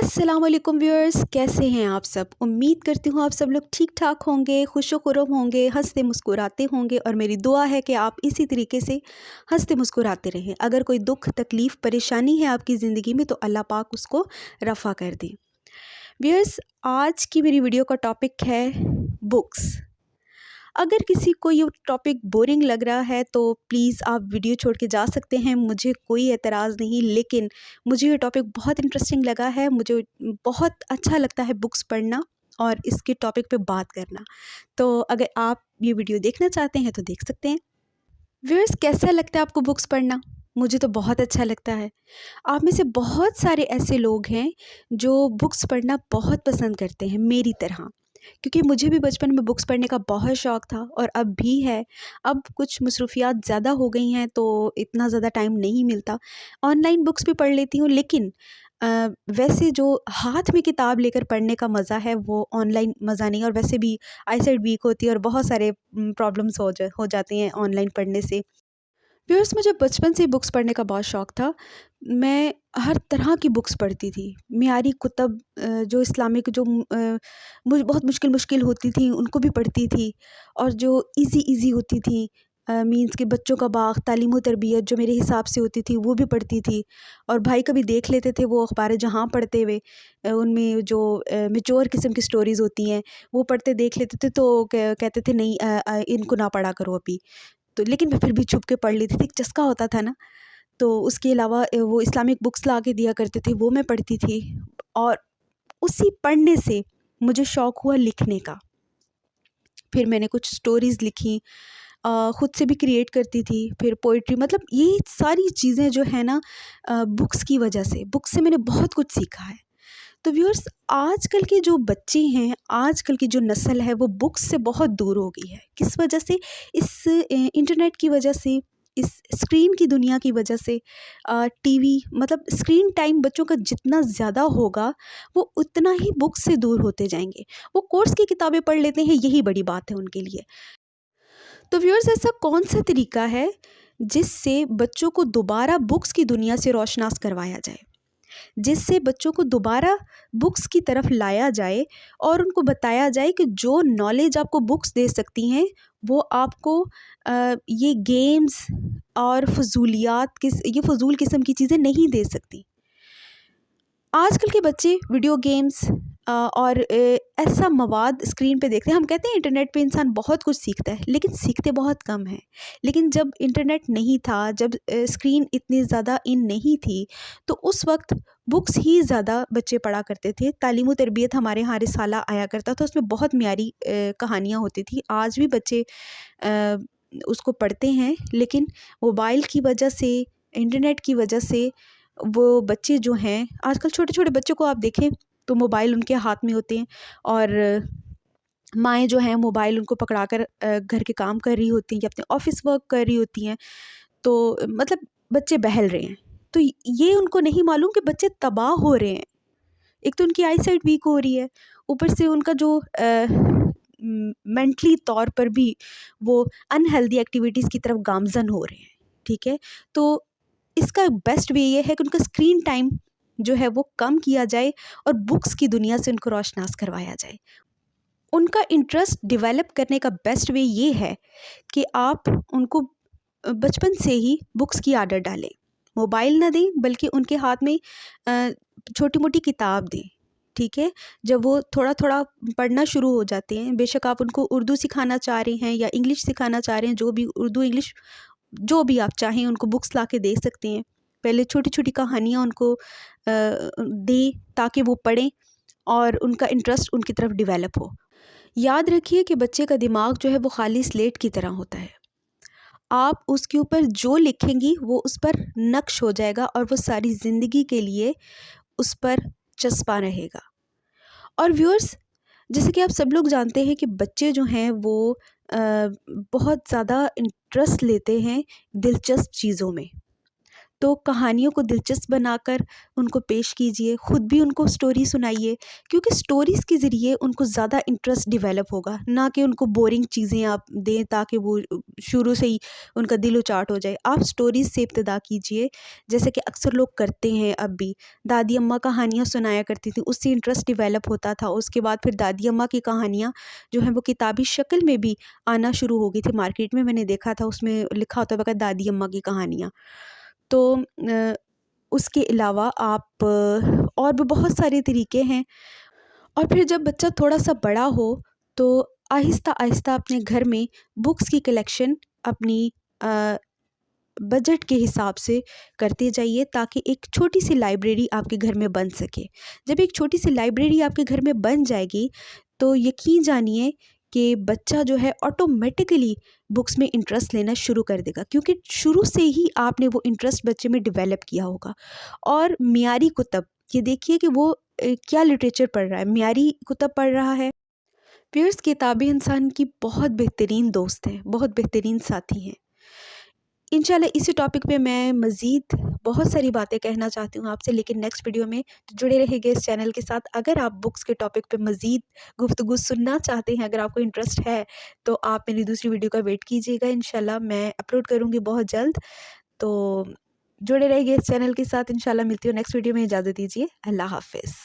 अस्सलाम वालेकुम व्यूअर्स, कैसे हैं आप सब। उम्मीद करती हूँ आप सब लोग ठीक ठाक होंगे, खुशो-खुर्रम होंगे, हंसते मुस्कुराते होंगे और मेरी दुआ है कि आप इसी तरीके से हंसते मुस्कुराते रहें। अगर कोई दुख तकलीफ़ परेशानी है आपकी ज़िंदगी में तो अल्लाह पाक उसको रफ़ा कर दें। व्यूअर्स, आज की मेरी वीडियो का टॉपिक है बुक्स। अगर किसी को ये टॉपिक बोरिंग लग रहा है तो प्लीज़ आप वीडियो छोड़ के जा सकते हैं, मुझे कोई एतराज़ नहीं। लेकिन मुझे ये टॉपिक बहुत इंटरेस्टिंग लगा है, मुझे बहुत अच्छा लगता है बुक्स पढ़ना और इसके टॉपिक पे बात करना। तो अगर आप ये वीडियो देखना चाहते हैं तो देख सकते हैं। व्यूअर्स, कैसा लगता है आपको बुक्स पढ़ना? मुझे तो बहुत अच्छा लगता है। आप में से बहुत सारे ऐसे लोग हैं जो बुक्स पढ़ना बहुत पसंद करते हैं मेरी तरह। क्योंकि मुझे भी बचपन में बुक्स पढ़ने का बहुत शौक़ था और अब भी है। अब कुछ मसरूफ़ियात ज़्यादा हो गई हैं तो इतना ज़्यादा टाइम नहीं मिलता। ऑनलाइन बुक्स भी पढ़ लेती हूँ, लेकिन वैसे जो हाथ में किताब लेकर पढ़ने का मज़ा है वो ऑनलाइन मज़ा नहीं। और वैसे भी आईसाइट वीक होती है और बहुत सारे प्रॉब्लम्स हो जाती हैं ऑनलाइन पढ़ने से। व्यूअर्स, मुझे बचपन से ही बुक्स पढ़ने का बहुत शौक़ था। मैं हर तरह की बुक्स पढ़ती थी। मियारी कुतब जो इस्लामिक जो मुझे बहुत मुश्किल होती थी उनको भी पढ़ती थी। और जो इजी होती थी मीन्स के बच्चों का बाग, तालीम व तरबियत जो मेरे हिसाब से होती थी वो भी पढ़ती थी। और भाई कभी देख लेते थे वो अखबार जहाँ पढ़ते हुए, उनमें जो मैच्योर किस्म की स्टोरीज़ होती हैं वो पढ़ते देख लेते थे तो कहते थे नहीं, इनको ना पढ़ा करो अभी। तो लेकिन मैं फिर भी छुप के पढ़ लेती थी, एक चस्का होता था ना। तो उसके अलावा वो इस्लामिक बुक्स ला के दिया करते थे, वो मैं पढ़ती थी। और उसी पढ़ने से मुझे शौक़ हुआ लिखने का। फिर मैंने कुछ स्टोरीज़ लिखी, ख़ुद से भी क्रिएट करती थी। फिर पोइट्री, मतलब ये सारी चीज़ें जो है ना बुक्स की वजह से, बुक्स से मैंने बहुत कुछ सीखा है। तो व्यूअर्स, आजकल के जो बच्चे हैं, आजकल की जो नस्ल है वो बुक्स से बहुत दूर हो गई है। किस वजह से? इस इंटरनेट की वजह से, इस स्क्रीन की दुनिया की वजह से। टीवी, मतलब स्क्रीन टाइम बच्चों का जितना ज़्यादा होगा वो उतना ही बुक्स से दूर होते जाएंगे। वो कोर्स की किताबें पढ़ लेते हैं, यही बड़ी बात है उनके लिए। तो व्यूअर्स, ऐसा कौन सा तरीका है जिससे बच्चों को दोबारा बुक्स की दुनिया से रोशनास करवाया जाए, जिससे बच्चों को दोबारा बुक्स की तरफ लाया जाए और उनको बताया जाए कि जो नॉलेज आपको बुक्स दे सकती हैं वो आपको ये गेम्स और ये फजूल किस्म की चीज़ें नहीं दे सकती। आजकल के बच्चे वीडियो गेम्स और ऐसा मवाद स्क्रीन पे देखते हैं। हम कहते हैं इंटरनेट पे इंसान बहुत कुछ सीखता है, लेकिन सीखते बहुत कम हैं। लेकिन जब इंटरनेट नहीं था, जब स्क्रीन इतनी ज़्यादा इन नहीं थी, तो उस वक्त बुक्स ही ज़्यादा बच्चे पढ़ा करते थे। तालीम व तरबियत हमारे यहाँ रिसाला आया करता था, उसमें बहुत म्यारी कहानियाँ होती थी। आज भी बच्चे उसको पढ़ते हैं, लेकिन मोबाइल की वजह से, इंटरनेट की वजह से वो बच्चे जो हैं, आजकल छोटे-छोटे बच्चों को आप देखें तो मोबाइल उनके हाथ में होते हैं। और माएँ जो हैं मोबाइल उनको पकड़ा कर घर के काम कर रही होती हैं या अपने ऑफ़िस वर्क कर रही होती हैं। तो मतलब बच्चे बहल रहे हैं। तो ये उनको नहीं मालूम कि बच्चे तबाह हो रहे हैं। एक तो उनकी आईसाइट वीक हो रही है, ऊपर से उनका जो मेंटली तौर पर भी वो अनहेल्दी एक्टिविटीज़ की तरफ गामज़न हो रहे हैं। ठीक है? तो इसका बेस्ट वे ये है कि उनका स्क्रीन टाइम जो है वो कम किया जाए और बुक्स की दुनिया से उनको रोशनास करवाया जाए। उनका इंटरेस्ट डेवलप करने का बेस्ट वे ये है कि आप उनको बचपन से ही बुक्स की आदत डालें। मोबाइल ना दें, बल्कि उनके हाथ में छोटी-मोटी किताब दें। ठीक है? जब वो थोड़ा-थोड़ा पढ़ना शुरू हो जाते हैं, बेशक आप उनको उर्दू सिखाना चाह रहे हैं या इंग्लिश सिखाना चाह रहे हैं, जो भी उर्दू, इंग्लिश जो भी आप चाहें उनको बुक्स ला के दे सकते हैं। पहले छोटी-छोटी कहानियाँ उनको दें ताकि वो पढ़ें और उनका इंटरेस्ट उनकी तरफ डेवलप हो। याद रखिए कि बच्चे का दिमाग जो है वो खाली स्लेट की तरह होता है। आप उसके ऊपर जो लिखेंगी वो उस पर नक्श हो जाएगा और वो सारी ज़िंदगी के लिए उस पर चस्पा रहेगा। और व्यूअर्स, जैसे कि आप सब लोग जानते हैं कि बच्चे जो हैं वो बहुत ज़्यादा इंटरेस्ट लेते हैं दिलचस्प चीज़ों में। तो कहानियों को दिलचस्प बनाकर उनको पेश कीजिए, ख़ुद भी उनको स्टोरी सुनाइए, क्योंकि स्टोरीज़ के ज़रिए उनको ज़्यादा इंटरेस्ट डेवलप होगा, ना कि उनको बोरिंग चीज़ें आप दें ताकि वो शुरू से ही उनका दिल उचाट हो जाए। आप स्टोरीज़ से इब्तिदा कीजिए, जैसे कि अक्सर लोग करते हैं अब भी। दादी अम्मा कहानियाँ सुनाया करती थी, उससे इंटरेस्ट डेवलप होता था। उसके बाद फिर दादी अम्मा की कहानियाँ जो हैं वो किताबी शक्ल में भी आना शुरू हो गई थी। मार्केट में मैंने देखा था, उसमें लिखा होता होगा दादी अम्मा की कहानियाँ। तो उसके अलावा आप और भी बहुत सारे तरीके हैं। और फिर जब बच्चा थोड़ा सा बड़ा हो तो आहिस्ता आहिस्ता अपने घर में बुक्स की कलेक्शन अपनी बजट के हिसाब से करते जाइए, ताकि एक छोटी सी लाइब्रेरी आपके घर में बन सके। जब एक छोटी सी लाइब्रेरी आपके घर में बन जाएगी तो यकीन जानिए कि बच्चा जो है ऑटोमेटिकली बुक्स में इंटरेस्ट लेना शुरू कर देगा, क्योंकि शुरू से ही आपने वो इंटरेस्ट बच्चे में डेवलप किया होगा। और मियारी कुतब, ये देखिए कि वो क्या लिटरेचर पढ़ रहा है, मियारी कुतब पढ़ रहा है। व्यूअर्स, किताबें इंसान की बहुत बेहतरीन दोस्त हैं, बहुत बेहतरीन साथी हैं। इंशाल्लाह इसी टॉपिक पे मैं मज़ीद बहुत सारी बातें कहना चाहती हूँ आपसे, लेकिन नेक्स्ट वीडियो में तो जुड़े रहिएगा इस चैनल के साथ। अगर आप बुक्स के टॉपिक पे मज़ीद गुफ्तगू सुनना चाहते हैं, अगर आपको इंटरेस्ट है, तो आप मेरी दूसरी वीडियो का वेट कीजिएगा। इंशाल्लाह मैं अपलोड करूँगी बहुत जल्द। तो जुड़े रहिए इस चैनल के साथ। इंशाल्लाह मिलती हूँ नेक्स्ट वीडियो में। इजाज़त दीजिए। अल्लाह हाफ़िज़।